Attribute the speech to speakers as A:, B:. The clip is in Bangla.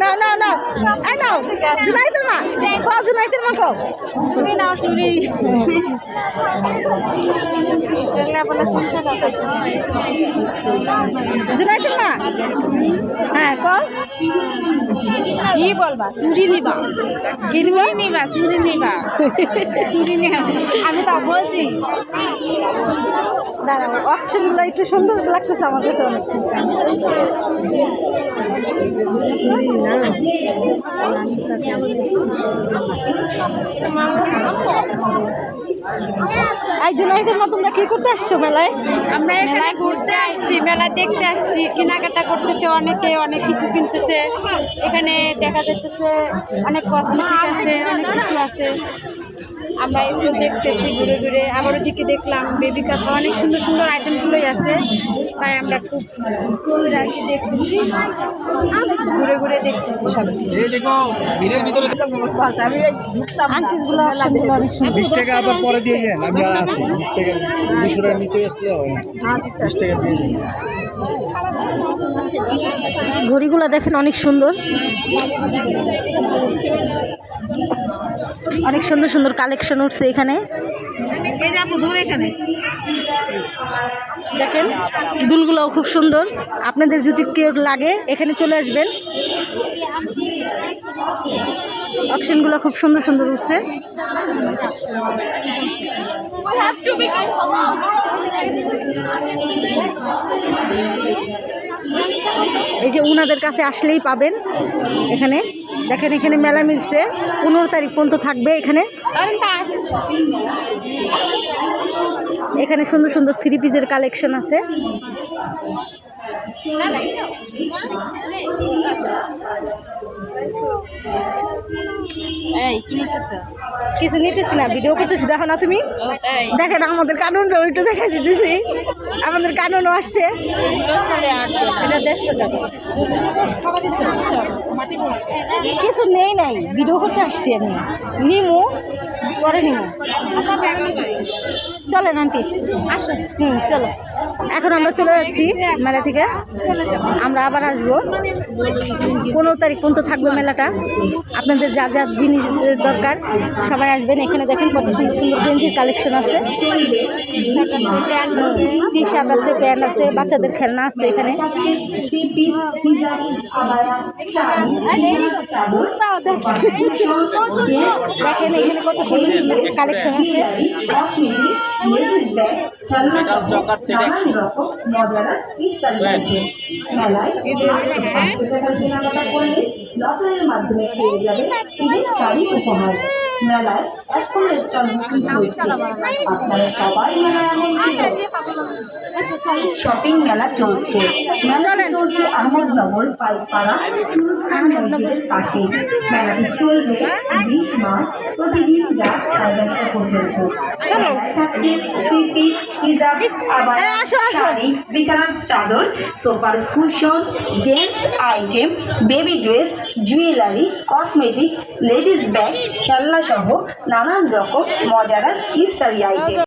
A: না না না এই নাও জুনাইদের মা কও জুনাইদের মা কও
B: চুরি নাও চুরি এগুলা বলে 300 টাকা
A: জুনাইদের মা হ্যাঁ কও
B: কি বলবা চুরি নিবা
A: কি নিবা
B: চুরি নিবা আমি তো বলছি
A: দাঁড়াও অপশনগুলো একটু সুন্দর লাগতেছে আমার কাছে অনেক এই জুনাইদের মা তোমরা কি করতে আসছো মেলায়?
B: আমরা এখানে ঘুরতে আসছি, মেলা দেখতে আসছি, কেনাকাটা করতেছে, অনেকে অনেক কিছু কিনতেছে। এখানে দেখা যাইতেছে অনেক কসমেটিক আছে, অনেক কিছু আছে। আমরা এগুলো দেখতেছি ঘুরে ঘুরে। আবার ওদিকে দেখলাম বেবি কাপড়, অনেক সুন্দর সুন্দর আইটেমগুলোই আছে। তাই আমরা খুব আর কি দেখতেছি, ঘুরে ঘুরে দেখতেছি সব কিছু।
A: আংটিগুলো অপশনগুলো অনেক সুন্দর
C: 20 টাকা আবার পরে দিয়ে যান, আমি আর আছি 20 টাকা 200 টাকা নিচে আসলে হবে না, 20 টাকা দিয়ে যান।
A: ঘড়িগুলো দেখেন অনেক সুন্দর, অনেক সুন্দর সুন্দর কালেকশন উঠছে এখানে। দেখেন দুলগুলোও খুব সুন্দর। আপনাদের যদি কেউ লাগে এখানে চলে আসবেন। অপশনগুলো খুব সুন্দর সুন্দর উঠছে। এই যে উনাদের কাছে আসলেই পাবেন। এখানে দেখেন এখানে মেলা মিলছে, 15 তারিখ পর্যন্ত থাকবে এখানে। এখানে সুন্দর সুন্দর 3 পিসের কালেকশন আছে। কিছু নিতেছি না, ভিডিও করতেছি, দেখো না তুমি। দেখেন আমাদের কানুনটা ওইটা দেখা দিতেছি, আমাদের কানুনও আসছে। এটা 150 টাকা। কিছু নেই নাই, ভিডিও করতে আসছি আমি। নিমু পরে নিমু, চলেন আন্টি আসো। চলো এখন আমরা চলে যাচ্ছি মেলা থেকে। আমরা আবার আসবো, 15 তারিখ পর্যন্ত থাকবে মেলাটা। আপনাদের যা যা জিনিসের দরকার সবাই আসবেন। এখানে দেখেন কত সুন্দর সুন্দর গেঞ্জির কালেকশন আছে, টি শার্ট আছে, প্যান্ট আছে, বাচ্চাদের খেলনা আছে এখানে। দেখেন এখানে কত সুন্দর সুন্দর কালেকশন আছে।
D: মেলায় শপিং মেলা চলছে। মেলাটি চলছে আহমদনগর পাইকপাড়া মসজিদের পাশে। মেলাটি চলবে 20 মার্চ, প্রতিদিন রাত 11:30 পর্যন্ত। থাকছে 3 পিস হিজাব, আবার শাড়ি, বিছানার চাদর, সোফার cushion, gents item, baby dress, jewellery, cosmetics, ladies bag, খেলনা সহ নানান রকম মজাদার ইফতারি আইটেম।